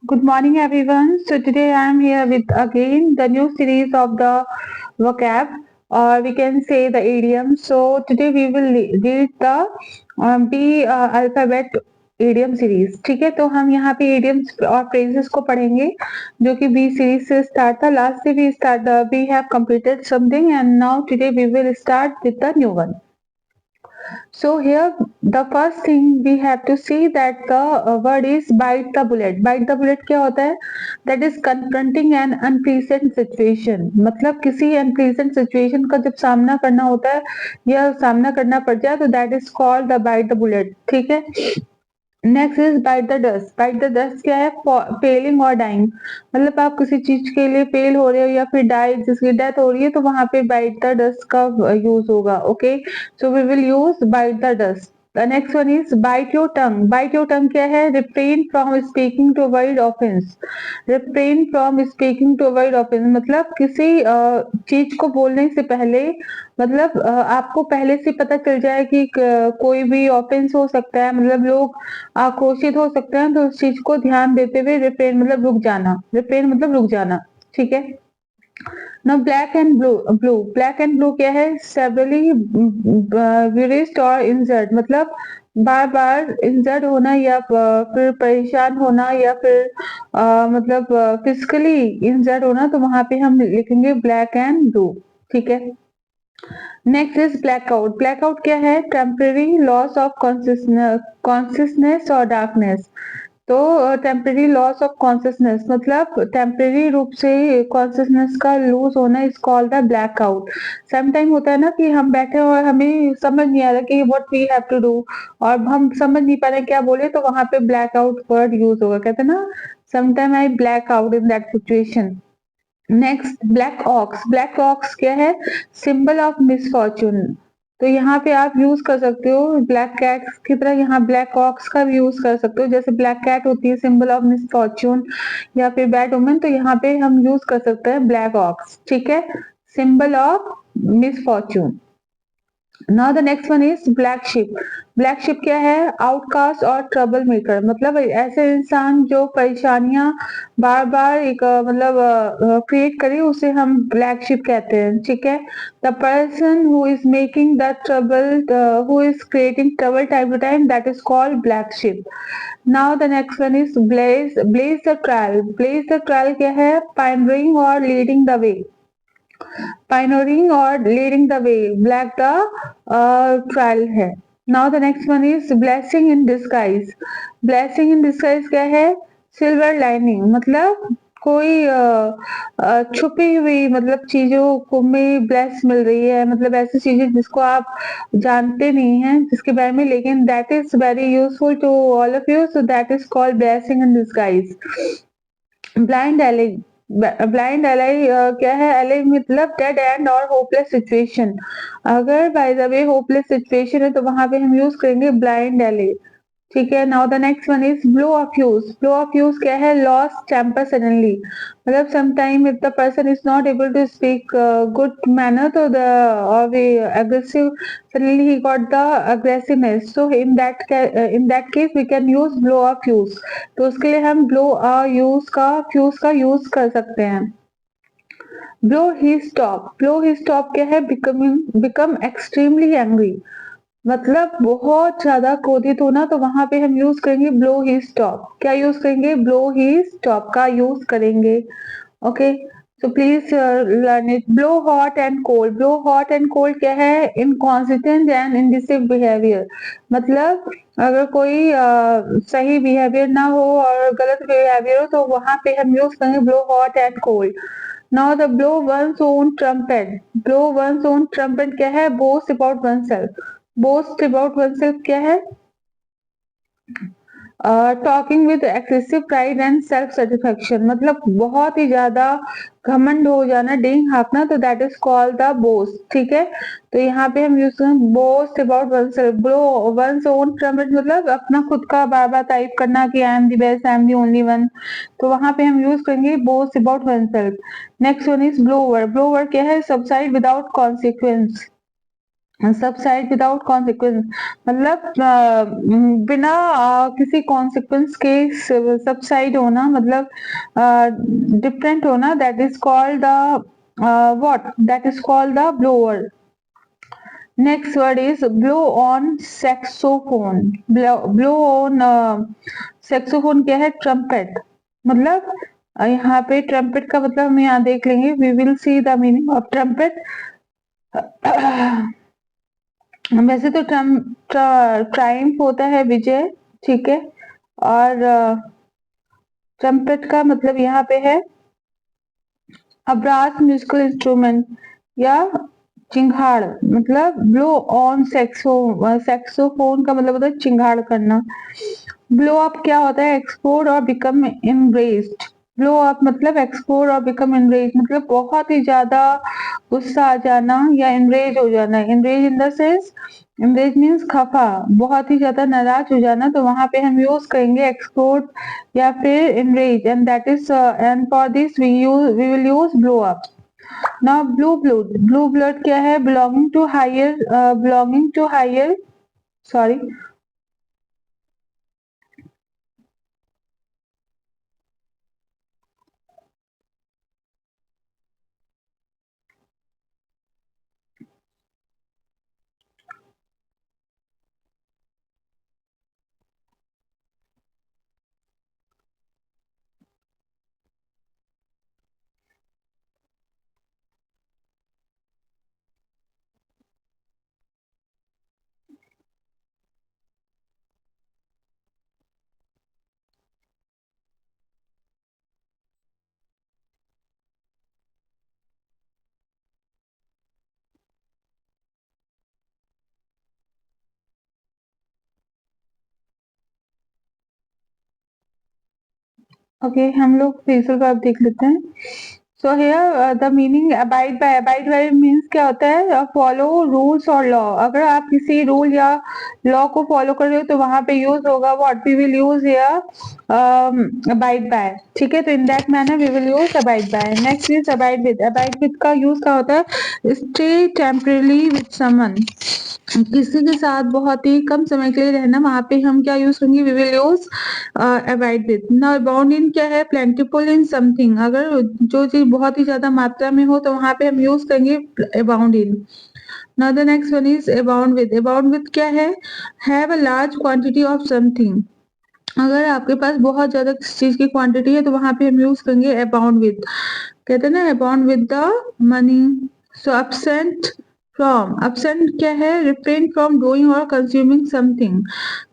Good morning, everyone. So today I am here with again the new series of the vocab, or we can say the idiom. So today we will read the B alphabet idiom series. ठीक है, तो हम यहाँ पे idioms और phrases को पढ़ेंगे जो कि B series से start था. Last day we have completed something and now today we will start with the new one. So here the first thing we have to see that the word is bite the bullet. Bite the bullet क्या होता है? That is confronting an unpleasant situation. मतलब किसी unpleasant situation का जब सामना करना होता है या सामना करना पड़ जाए तो that is called the bite the bullet. ठीक है. Next is bite the dust. Bite the dust क्या है? पेलिंग और डाइंग. मतलब आप किसी चीज के लिए पेल हो रहे हो या फिर डाई जिसकी डेथ हो रही है तो वहां पे बाइट द डस्ट का यूज होगा. Okay, so we will use bite the dust. The next one is bite your tongue. Bite your tongue क्या है? Refrain from speaking to avoid offense. Refrain from speaking to avoid offense मतलब किसी चीज को बोलने से पहले मतलब आपको पहले से पता चल जाए कि कोई भी ऑफेंस हो सकता है, मतलब लोग आक्रोशित हो सकते हैं, तो उस चीज को ध्यान देते हुए रिफ्रेन मतलब रुक जाना. रिफ्रेन मतलब रुक जाना. ठीक है. Now black and blue. Black and blue क्या है? Severely bruised or injured मतलब बार बार इंजर्ड होना या फिर परेशान होना या फिर मतलब फिजिकली इंजर्ड होना, तो वहां पे हम लिखेंगे ब्लैक एंड ब्लू. ठीक है. Next is blackout. ब्लैकआउट क्या है? टेम्पररी लॉस ऑफ कॉन्सियसनेस और डार्कनेस. तो टेम्पररी लॉस ऑफ कॉन्सियसनेस मतलब टेम्पररी रूप से कॉन्सियसनेस का लूज होना is called the blackout. Sometime होता है ना कि हम बैठे और हमें समझ नहीं आ रहा कि what we have to do और हम समझ नहीं पा रहे क्या बोले, तो वहां पे ब्लैकआउट वर्ड यूज होगा. कहते हैं ना, sometime I black out in that situation. Next black ox. Black ox क्या है? Symbol of misfortune. तो यहाँ पे आप यूज कर सकते हो ब्लैक कैट की तरह, यहाँ ब्लैक ऑक्स का भी यूज कर सकते हो. जैसे ब्लैक कैट होती है सिंबल ऑफ मिसफॉर्चून या फिर बैड वुमन, तो यहाँ पे हम यूज कर सकते हैं ब्लैक ऑक्स. ठीक है, symbol of misfortune. Now the next one is black sheep. Black sheep क्या है? आउटकास्ट और ट्रबल मेकर मतलब ऐसे इंसान जो परेशानियां बार बार एक मतलब क्रिएट करे उसे हम ब्लैक शिप कहते हैं. ठीक है. The person who is making the trouble, who is creating trouble time to time, that is called black sheep. Now the next one is blaze. Blaze the trail. Blaze the trail क्या है? Pioneering और leading the way. pioneering or leading the way. Black the trial है. Now the next one is blessing in disguise. Blessing in disguise क्या है? Silver lining मतलब कोई छुपी हुई मतलब चीजों को में ब्लेस मिल रही है, मतलब ऐसी चीजें जिसको आप जानते नहीं हैं जिसके बारे में, लेकिन that is very useful to all of you, so that is called blessing in disguise. Blind alley. Blind alley क्या है? एलाई मतलब डेड एंड और होपलेस सिचुएशन. अगर by the way hopeless situation है तो वहां पे हम यूज करेंगे ब्लाइंड एलाई. ठीक है. Now the next one is blow off fuse. Blow off fuse क्या है? लॉस टेम्पर सडनली मतलब sometime if the person is not able to speak good manner तो द और aggressive, suddenly he got the aggressiveness, so in that case we can use blow of fuse. तो उसके लिए हम blow use का fuse का use कर सकते हैं. ब्लो ही स्टॉप. ब्लो ही स्टॉप क्या है? बिकम एक्सट्रीमली एंग्री मतलब बहुत ज्यादा क्रोधित होना, तो वहां पे हम यूज करेंगे ब्लो ही स्टॉप. क्या यूज करेंगे? ब्लो ही स्टॉप का यूज करेंगे. Okay, so please learn it. Blow hot and cold. Blow hot and cold क्या है? इनकॉन्सिस्टेंट एंड इंडिसिव बिहेवियर मतलब अगर कोई सही बिहेवियर ना हो और गलत बिहेवियर हो तो वहां पे हम यूज करेंगे blow hot and cold. Now the blow one's own trumpet. Blow one's own trumpet क्या है? Boast about one self. Boast about one self क्या है? Talking with excessive pride and self satisfaction मतलब बहुत ही ज्यादा घमंड हो जाना, डेंग हाँकना, तो that is called the boast. ठीक है. तो यहाँ पे हम यूज करें boast about one self. Blow one's own trumpet मतलब अपना खुद का बार बार तारीफ करना कि I am the best, I am the only one, तो वहां पे हम यूज करेंगे boast about one self. Next one is blower. Blower क्या है? Subside without consequence. Subside without consequence, मतलब बिना किसी कॉन्सिक्वेंस के सबसाइड होना, मतलब डिफरेंट होना, that is called the what that is called the blower. Next word is blow on saxophone. Blow on saxophone क्या है? ट्रम्पेट। मतलब यहाँ पे ट्रम्पेट का मतलब हम यहाँ देख लेंगे, we will see the meaning of trumpet. वैसे तो ट्राइम्फ होता है विजय, ठीक है, और ट्रम्पेट का मतलब यहाँ पे है अ ब्रास म्यूजिकल इंस्ट्रूमेंट या चिंगाड़। मतलब ब्लो ऑन सैक्सोफोन का मतलब होता है चिंगाड़ करना। ब्लो अप क्या होता है? एक्सप्लोर और बिकम एनरेज्ड। ब्लो अप मतलब एक्सप्लोर और बिकम एनरेज, मतलब बहुत ही ज्यादा गुस्सा आ जाना या एनरेज हो जाना। Enrage in the sense, enrage means खफा, बहुत ही ज्यादा नाराज हो जाना, तो वहां पे हम यूज करेंगे एक्सप्लोर या फिर enrage, and that is and for this we will use blow up. Now blue blood क्या है? Belonging to higher sorry okay, हम लोग फ्रेजल वर्ब देख लेते हैं। So here the meaning abide by means क्या होता है? फॉलो रूल्स और लॉ। अगर आप किसी रूल या लॉ को फॉलो कर रहे हो तो वहां पे यूज होगा what we will use here abide by, ठीक है। तो in that manner we will use abide by. Next is abide with. Abide with का यूज क्या होता है? स्टे टेम्परेली विद समवन, किसी के साथ बहुत ही कम समय के लिए रहना, वहां पे हम क्या यूज करेंगे? We will use avoid with. Now abound in क्या है? प्लेंटिफुल इन समथिंग, अगर जो चीज बहुत ही ज्यादा मात्रा में हो तो वहां पे हम यूज करेंगे abound in. Now the next one is abound with. Abound with क्या है? Have a large quantity of something, अगर आपके पास बहुत ज्यादा किसी चीज की क्वांटिटी है तो वहां पे हम यूज करेंगे अबाउंड विद। कहते हैं ना abound with the money. So absent from, absent क्या है? रिफ्रेन फ्रॉम डूइंग और कंज्यूमिंग समथिंग।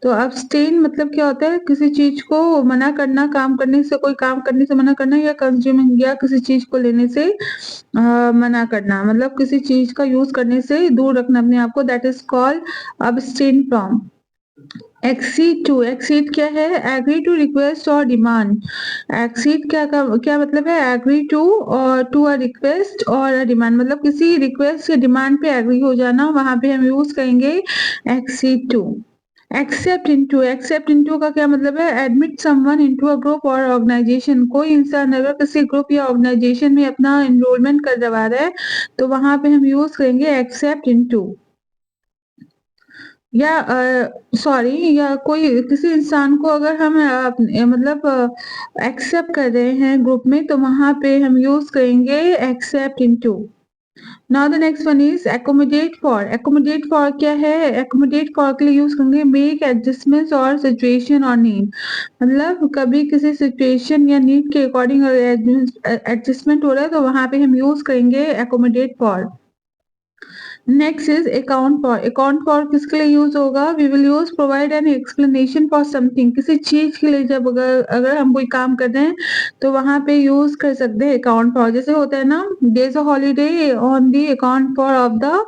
तो abstain मतलब क्या होता है? किसी चीज को मना करना, काम करने से, कोई काम करने से मना करना, या कंज्यूमिंग या किसी चीज को लेने से मना करना, मतलब किसी चीज का यूज करने से दूर रखना अपने आप को, that is called abstain from. Accede to, accede क्या है? एग्री टू रिक्वेस्ट और डिमांड। एक्सीड क्या मतलब है? एग्री टू और टू अ रिक्वेस्ट और अ डिमांड, मतलब किसी रिक्वेस्ट या डिमांड पे एग्री हो जाना, वहां पे हम यूज करेंगे एक्सीड टू। एक्सेप्ट इनटू का क्या मतलब है? Admit someone into a group और ऑर्गेनाइजेशन, कोई इंसान अगर किसी ग्रुप या ऑर्गेनाइजेशन में अपना एनरोलमेंट करवा रहा है तो वहां पे हम यूज करेंगे एक्सेप्ट इनटू। या सॉरी, या कोई किसी इंसान को अगर हम मतलब एक्सेप्ट कर रहे हैं ग्रुप में तो वहां पे हम यूज करेंगे accept into. Now the next one is accommodate for. Accommodate for क्या है? एकोमोडेट फॉर के लिए यूज करेंगे मेक एडजस्टमेंट्स और सिचुएशन और नीड, मतलब कभी किसी सिचुएशन या नीड के अकॉर्डिंग एडजस्टमेंट हो रहा है तो वहां पे हम यूज करेंगे accommodate for. Next is account for. Account for किसके लिए यूज होगा? We will use provide an explanation for something, किसी चीज के लिए जब अगर हम कोई काम कर रहे हैं तो वहां पे यूज कर सकते हैं अकाउंट फॉर। जैसे होता है ना, days a holiday on the account for of the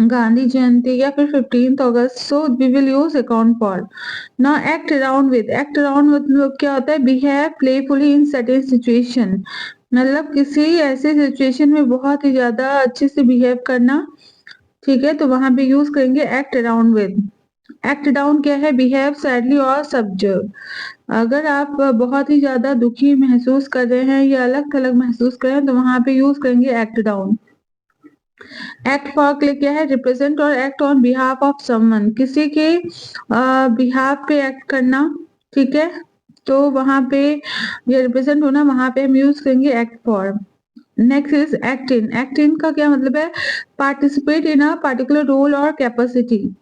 Gandhi Jayanti या फिर 15th अगस्त, so we will use account for. ना act around with. Act around मतलब क्या होता है? Behave playfully in certain situation, मतलब किसी ऐसे सिचुएशन में बहुत ही ज्यादा अच्छे से बिहेव करना, ठीक है, तो वहां पे यूज करेंगे act around with. Act down क्या है? बिहेव सैडली और सब्जर्व, अगर आप बहुत ही ज्यादा दुखी महसूस कर रहे हैं या अलग थलग महसूस कर रहे हैं तो वहां पे यूज करेंगे एक्ट डाउन। एक्ट फॉर के लिए क्या है, रिप्रेजेंट और act on behalf of someone, किसी के बिहाफ पे एक्ट करना, ठीक है, तो वहां पे ये रिप्रेजेंट होना, वहां पे हम यूज करेंगे act for. Next is act in. Act in का क्या मतलब है, participate in a particular role और कैपेसिटी।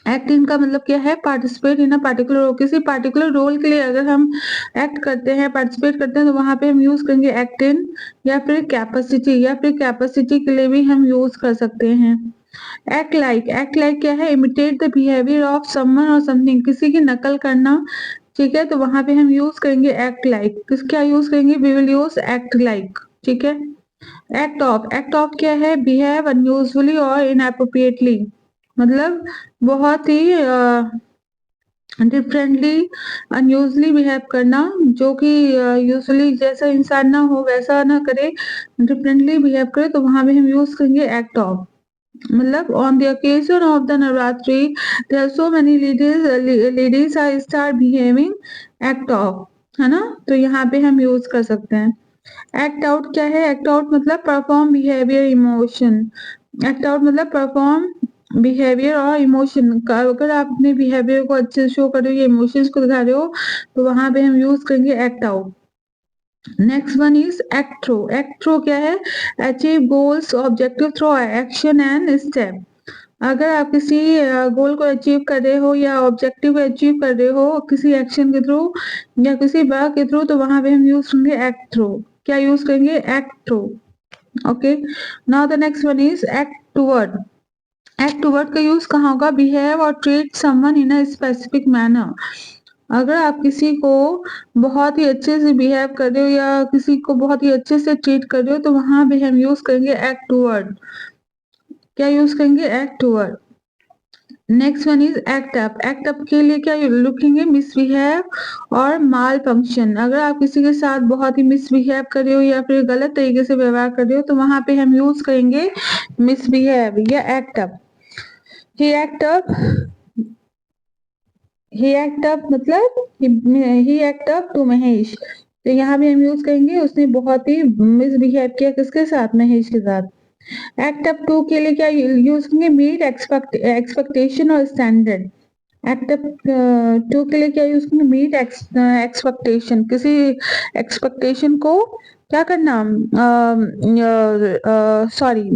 एक्ट इन का मतलब क्या है, participate in a particular role, किसी पार्टिकुलर रोल के लिए अगर हम एक्ट करते हैं, पार्टिसिपेट करते हैं, तो वहां पे हम यूज करेंगे एक्ट इन, या फिर कैपेसिटी, या फिर कैपेसिटी के लिए भी हम यूज कर सकते हैं। Act like. एक्ट लाइक क्या है, imitate the behaviour of someone और समथिंग, किसी की नकल करना, ठीक है, तो वहां पे हम यूज करेंगे एक्ट लाइक। किस क्या यूज करेंगे, we will use act like, ठीक है। Act of. एक्ट ऑफ क्या है, बिहेव अनयूजुअली और इनएप्रोप्रिएटली, मतलब बहुत ही डिफरेंटली, अनयूजली बिहेव करना, जो कि यूजुअली जैसा इंसान ना हो वैसा ना करे, डिफरेंटली बिहेव करे, तो वहां पे हम यूज करेंगे एक्ट ऑफ। मतलब on the occasion of the Navratri there are so many ladies are start behaving act off, है ना, तो यहाँ पे हम यूज कर सकते हैं। एक्ट आउट क्या है, एक्ट आउट मतलब perform behaviour emotion. Act out मतलब परफॉर्म बिहेवियर और इमोशन, अगर आप अपने बिहेवियर को अच्छे से शो कर रहे हो या इमोशंस को दिखा रहे हो, तो वहां पे हम यूज करेंगे act out. Next one is act through. Act through क्या है, achieve goals objective through action and step. अगर आप किसी गोल को अचीव कर रहे हो या ऑब्जेक्टिव को अचीव कर रहे हो किसी एक्शन के थ्रू या किसी वर्क के थ्रू, तो वहां पे हम यूज करेंगे एक्ट थ्रू। क्या यूज करेंगे, act through. Okay, now the next one is act toward. Act toward का यूज कहाँ होगा, बिहेव और treat someone in a specific manner. अगर आप किसी को बहुत ही अच्छे से बिहेव कर रहे हो या किसी को बहुत ही अच्छे से ट्रीट कर रहे हो, तो वहां पे हम यूज करेंगे एक्ट टूवर्ड। क्या यूज करेंगे, act toward. Next one is act up. Act up के लिए क्या लिखेंगे, मिसबिहेव और माल फंक्शन। अगर आप किसी के साथ बहुत ही मिसबिहेव कर रहे हो या फिर गलत तरीके से व्यवहार कर रहे हो, तो वहां पे हम यूज करेंगे मिसबिहेव या एक्ट अप। ही एक्ट अप, ही एक्ट अप मतलब ही एक्ट अप टू महेश, तो यहाँ भी हम यूज करेंगे उसने बहुत ही मिसबिहेव किया, किसके साथ, महेश के साथ। एक्ट अप टू के लिए क्या यूज करेंगे, मीट एक्सपेक्टेशन और स्टैंडर्ड। एक्ट अप टू के लिए क्या यूज करेंगे, मीट एक्सपेक्टेशन, किसी एक्सपेक्टेशन को क्या करना, सॉरी,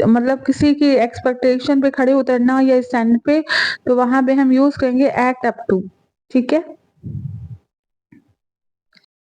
मतलब किसी की एक्सपेक्टेशन पे खड़े उतरना या स्टैंड पे, तो वहां पे हम यूज करेंगे एक्ट अप टू, ठीक है।